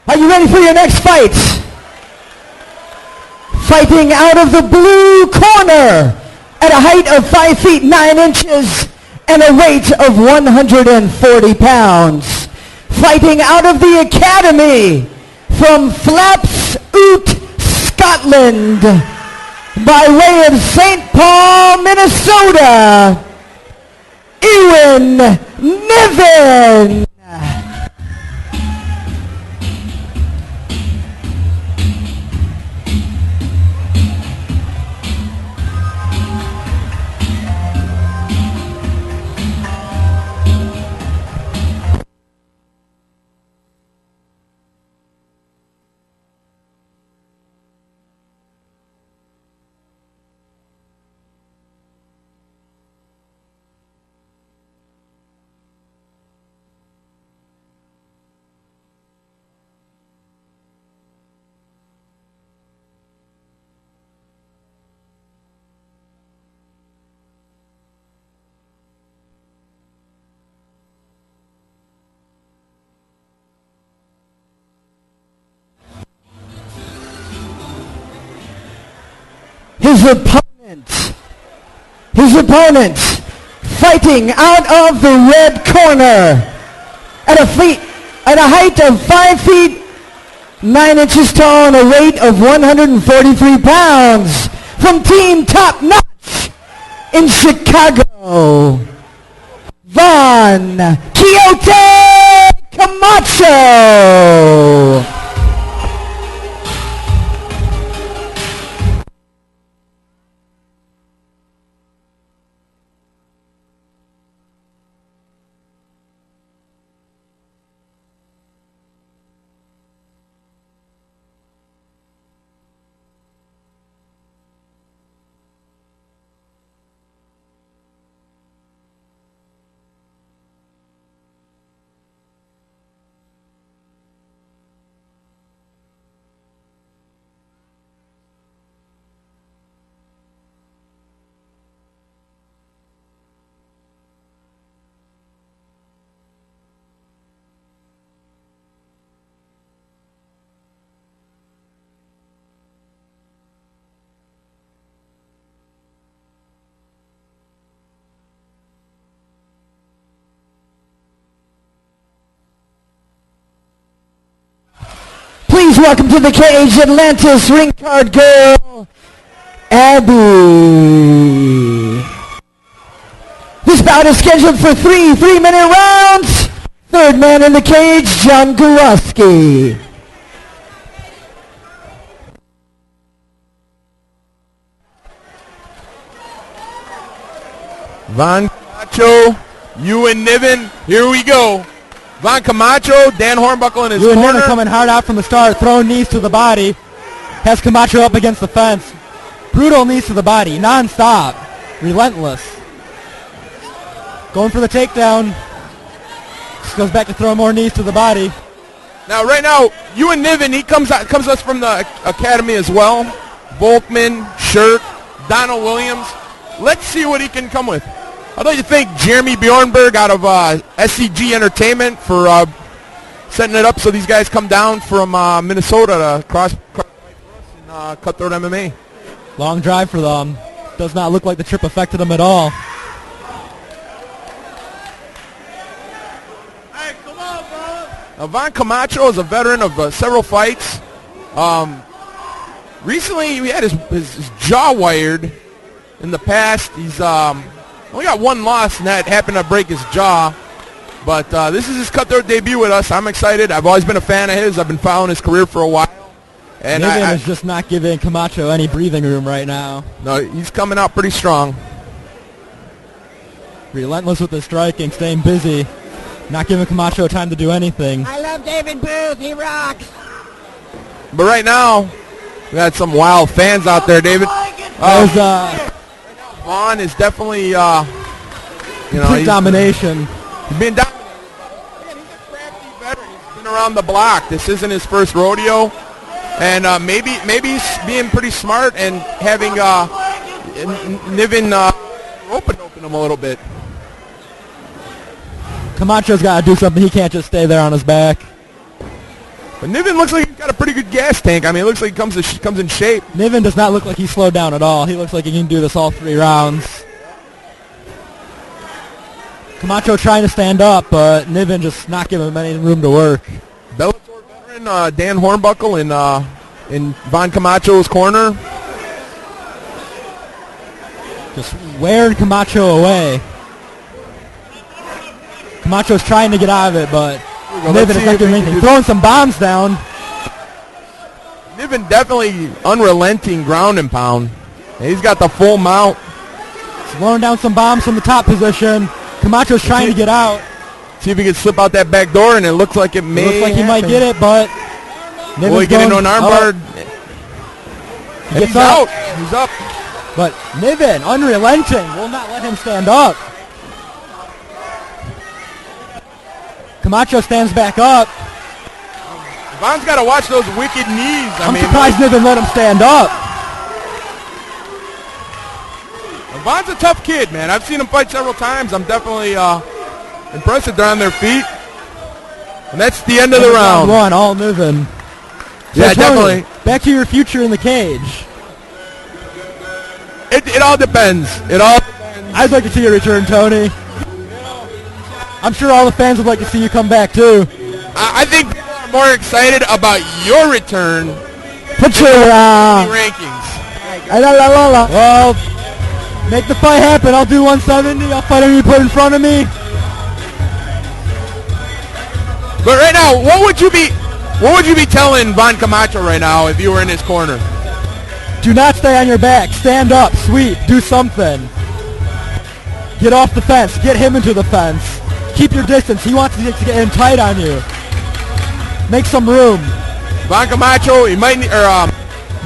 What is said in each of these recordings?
Are you ready for your next fight? Fighting out of the blue corner at a height of 5 feet 9 inches and a weight of 140 pounds. Fighting out of the academy from Flaps Oot, Scotland, by way of St. Paul, Minnesota, Ewan Niven. His opponent, fighting out of the red corner at a height of 5 feet 9 inches tall and a weight of 143 pounds, from Team Top Notch in Chicago, Von Quixote Camacho. Please welcome to the cage, Atlantis ring card girl, Abby. This bout is scheduled for 3 3-minute rounds. Third man in the cage, John Gurowski. Von Camacho, Ewan Niven, here we go. Von Camacho, Dan Hornbuckle in his corner. Ewan Niven coming hard out from the start, throwing knees to the body. Has Camacho up against the fence. Brutal knees to the body, non-stop, relentless. Going for the takedown. Just goes back to throw more knees to the body. Now, right now, Ewan Niven, he comes to us from the academy as well. Volkman, Shirt, Donald Williams. Let's see what he can come with. I'd like to thank Jeremy Bjornberg out of SCG Entertainment for setting it up so these guys come down from Minnesota to cross and Cutthroat MMA. Long drive for them. Does not look like the trip affected them at all. Hey, come on, bro. Now, Von Camacho is a veteran of several fights. Recently, he had his jaw wired. In the past, he's only got one loss, and that happened to break his jaw. But this is his Cutthroat debut with us. I'm excited. I've always been a fan of his. I've been following his career for a while. And Niven is just not giving Camacho any breathing room right now. No, he's coming out pretty strong. Relentless with the striking, staying busy. Not giving Camacho time to do anything. I love David Booth. He rocks. But right now, we got some wild fans out there, David. Vaughn is definitely, he's domination. He's been dominated. He's a crafty veteran. He's been around the block. This isn't his first rodeo, and maybe he's being pretty smart and having Niven open him a little bit. Camacho's got to do something. He can't just stay there on his back. But Niven looks like he's got a pretty good gas tank. I mean, it looks like he comes in shape. Niven does not look like he's slowed down at all. He looks like he can do this all 3 rounds. Camacho trying to stand up, but Niven just not giving him any room to work. Bellator veteran Dan Hornbuckle in Von Camacho's corner. Just wearing Camacho away. Camacho's trying to get out of it, but Niven is not doing anything. Throwing some bombs down. Niven definitely unrelenting ground and pound. And he's got the full mount. Throwing down some bombs from the top position. Camacho's trying to get out. See if he can slip out that back door, and it looks like it may. Looks like he might get it, but will he get into an armbar? He gets out. He's up. But Niven, unrelenting, will not let him stand up. Camacho stands back up. Von's got to watch those wicked knees. I'm surprised Niven let him stand up. Von's a tough kid, man. I've seen him fight several times. I'm definitely impressed that they're on their feet. And that's the end of the round. One, all Niven. So Yeah, Tony, definitely. Back to your future in the cage. It all depends. It all depends. I'd like to see your return, Tony. I'm sure all the fans would like to see you come back, too. I think people are more excited about your return Put your rankings. Well, make the fight happen. I'll do 170. I'll fight anyone you put in front of me. But right now, what would you be telling Von Camacho right now if you were in his corner? Do not stay on your back. Stand up. Sweep. Do something. Get off the fence. Get him into the fence. Keep your distance. He wants to get in tight on you. Make some room. Von Camacho, he might,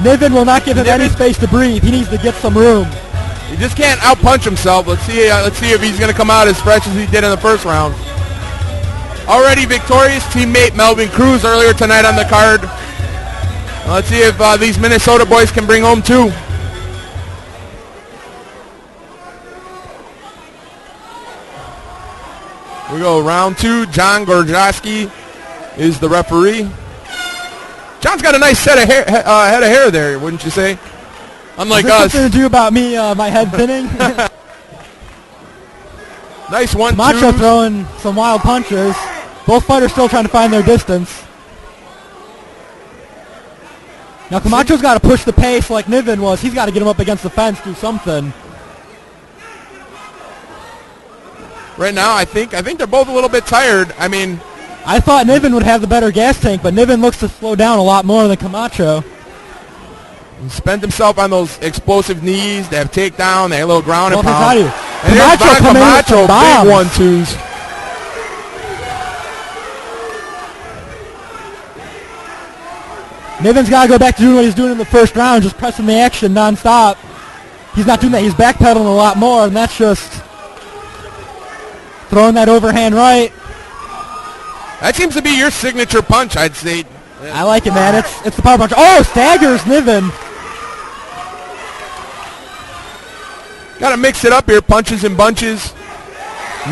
Niven will not give him any space to breathe. He needs to get some room. he just can't outpunch himself. Let's see if he's going to come out as fresh as he did in the first round. Already victorious teammate Melvin Cruz earlier tonight on the card. Let's see if these Minnesota boys can bring home 2. We go round 2. John Gorjowski is the referee. John's got a nice head of hair there, wouldn't you say? Unlike Is us. something to do about me, my head thinning? Nice 1-2. Camacho throwing some wild punches. Both fighters still trying to find their distance. Now Camacho's got to push the pace like Niven was. He's got to get him up against the fence, do something. Right now, I think they're both a little bit tired. I mean, I thought Niven would have the better gas tank, but Niven looks to slow down a lot more than Camacho. he spent himself on those explosive knees. They have takedown. They have a little ground and Well, pound. And there's Camacho Von coming in with Camacho, some big bombs. 1-2s. Niven's got to go back to doing what he's doing in the first round, just pressing the action nonstop. He's not doing that. He's backpedaling a lot more, and that's just throwing that overhand right. That seems to be your signature punch, I'd say. I like it, man. It's the power punch. Oh, staggers Niven. Got to mix it up here, punches and bunches.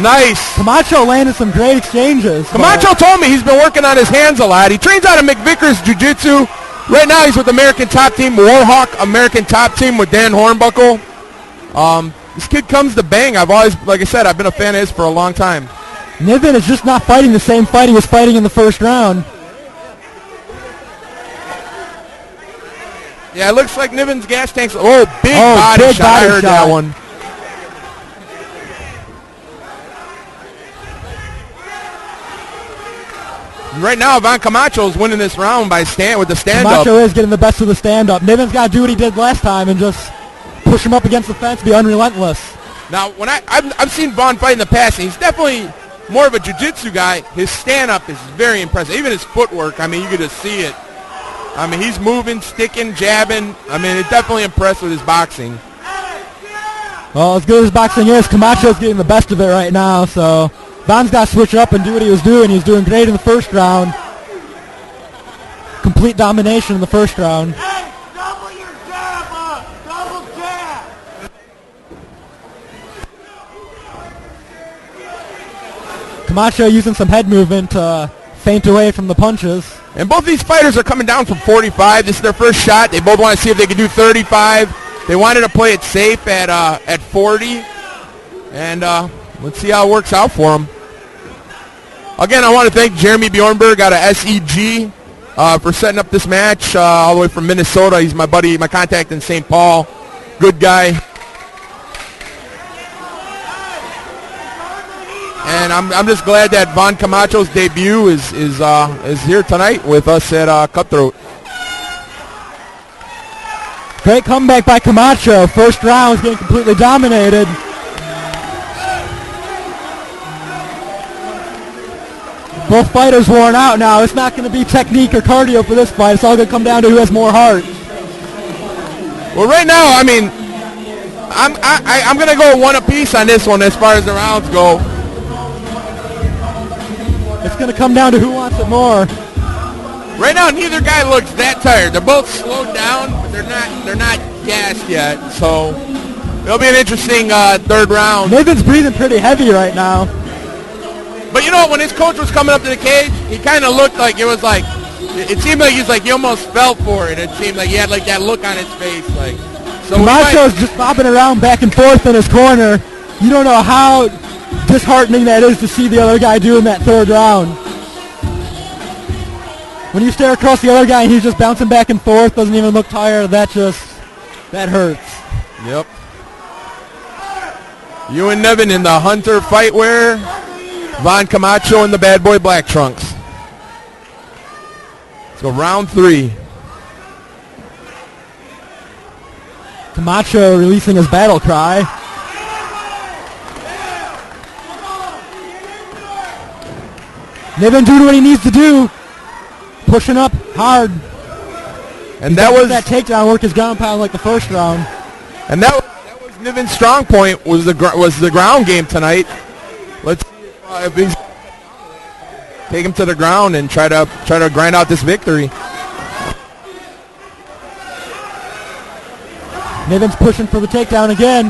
Nice. Camacho landed some great exchanges. Camacho told me he's been working on his hands a lot. He trains out of McVickers Jiu-Jitsu. Right now he's with American Top Team, Warhawk American Top Team with Dan Hornbuckle. This kid comes to bang. I've always, like I said, I've been a fan of his for a long time. Niven is just not fighting the same fight he was fighting in the first round. Yeah, it looks like Niven's gas tank's... Oh, big body shot. I heard that one. Right now, Von Camacho is winning this round by with the stand-up. Camacho is getting the best of the stand-up. Niven's got to do what he did last time and just push him up against the fence, be unrelentless. Now, when I've seen Von fight in the past, and he's definitely more of a jiu-jitsu guy. His stand-up is very impressive. Even his footwork, I mean, you could just see it. I mean, he's moving, sticking, jabbing. I mean, it's definitely impressed with his boxing. Well, as good as boxing is, Camacho's getting the best of it right now, so Von's got to switch up and do what he was doing. He was doing great in the first round. Complete domination in the first round. Hey, double your jab, double jab. Camacho using some head movement to faint away from the punches. And both these fighters are coming down from 45. This is their first shot. They both want to see if they can do 35. They wanted to play it safe at 40. And let's see how it works out for them. Again, I want to thank Jeremy Bjornberg out of SEG for setting up this match all the way from Minnesota. He's my buddy, my contact in St. Paul. Good guy. And I'm just glad that Von Camacho's debut is here tonight with us at Cutthroat. Great comeback by Camacho. First round was getting completely dominated. Both fighters worn out now. It's not going to be technique or cardio for this fight. It's all going to come down to who has more heart. Well, right now, I mean, I'm going to go one apiece on this one as far as the rounds go. It's going to come down to who wants it more. Right now, neither guy looks that tired. They're both slowed down, but they're not gassed yet. So it'll be an interesting third round. Niven's breathing pretty heavy right now. But you know, when his coach was coming up to the cage, he kind of looked like it seemed like he almost fell for it. It seemed like he had like that look on his face. Like, so Camacho's just bobbing around back and forth in his corner. You don't know how disheartening that is to see the other guy do in that third round. When you stare across the other guy and he's just bouncing back and forth, doesn't even look tired, that hurts. Yep. Ewan Niven in the Hunter fight wear. Von Camacho in the Bad Boy Black Trunks. Let's go round 3. Camacho releasing his battle cry. Niven doing what he needs to do. Pushing up hard. And that was takedown work, his ground pound like the first round. And that was Niven's strong point, was the ground game tonight. Let's see if he's take him to the ground and try to grind out this victory. Niven's pushing for the takedown again.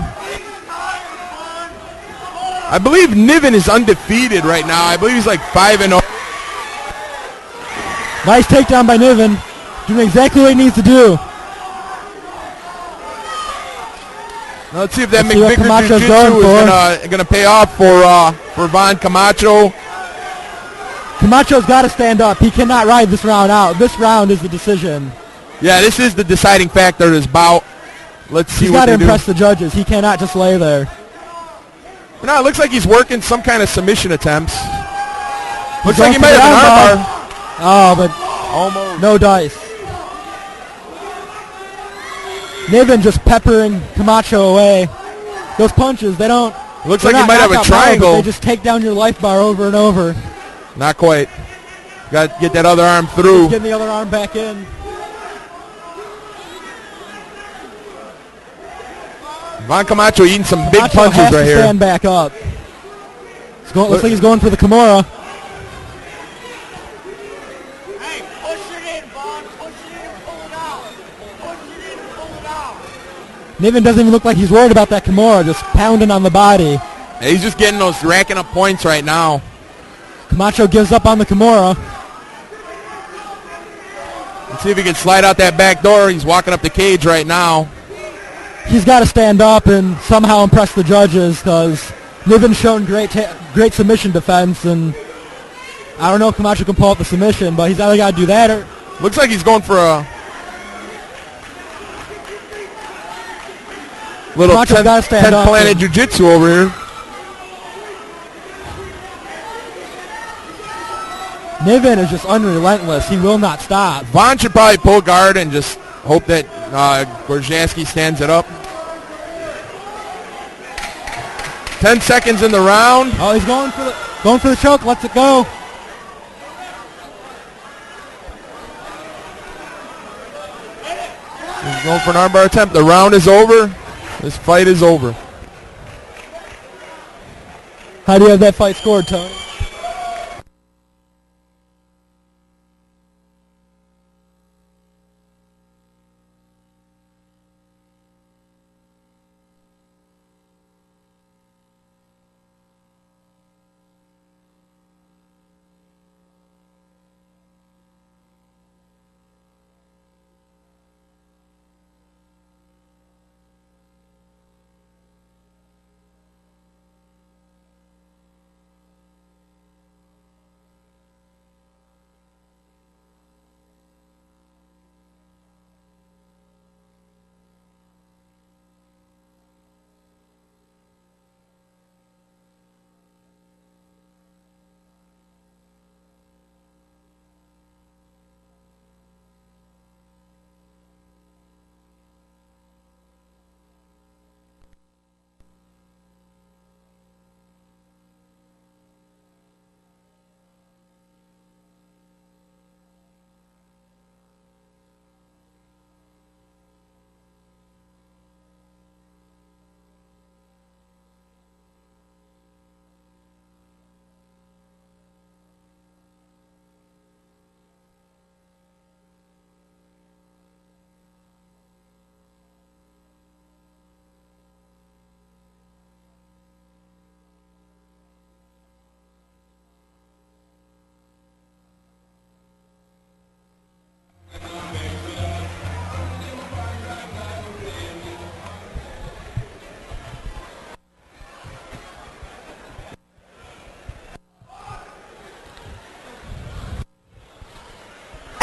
I believe Niven is undefeated right now. I believe he's like 5-0. Nice takedown by Niven. Doing exactly what he needs to do. Now let's see if that McVicker Jiu-Jitsu is going to pay off for Von Camacho. Camacho's got to stand up. He cannot ride this round out. This round is the decision. Yeah, this is the deciding factor of this bout. Let's see what they do. He's got to impress the judges. He cannot just lay there. No, it looks like he's working some kind of submission attempts. Looks like he might have an armbar. Oh, but almost no dice. Niven just peppering Camacho away. Those punches, they don't. Looks like he might have a triangle. They just take down your life bar over and over. Not quite. Got to get that other arm through. Just getting the other arm back in. Von Camacho eating some big punches right here. Stand back up. Looks like he's going for the Kimura. Hey, push it in, Von. Push it in and pull it out. Push it in and pull it out. Niven doesn't even look like he's worried about that Kimura, just pounding on the body. Yeah, he's just getting those racking up points right now. Camacho gives up on the Kimura. Let's see if he can slide out that back door. He's walking up the cage right now. He's got to stand up and somehow impress the judges because Niven's shown great submission defense, and I don't know if Camacho can pull out the submission, but he's either got to do that or... Looks like he's going for a little 10th Planet Jiu-Jitsu over here. Niven is just unrelentless. He will not stop. Von should probably pull guard and just hope that Gorzaski stands it up. 10 seconds in the round. Oh, he's going for the choke. Lets it go. He's going for an armbar attempt. The round is over. This fight is over. How do you have that fight scored, Tony?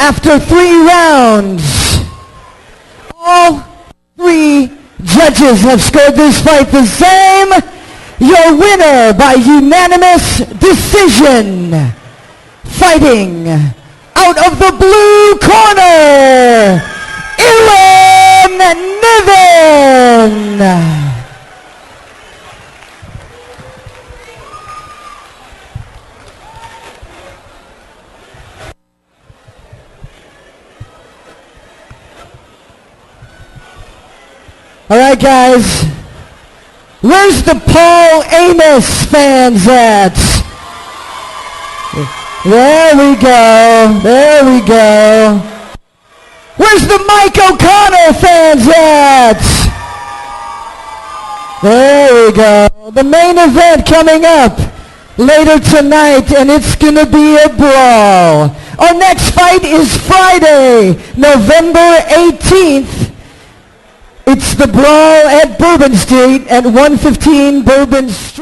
After 3 rounds, all 3 judges have scored this fight the same. Your winner by unanimous decision, fighting out of the blue corner, Ewan Niven. All right, guys. Where's the Paul Amos fans at? There we go. There we go. Where's the Mike O'Connor fans at? There we go. The main event coming up later tonight, and it's going to be a brawl. Our next fight is Friday, November 18th. It's the brawl at Bourbon Street at 115 Bourbon Street.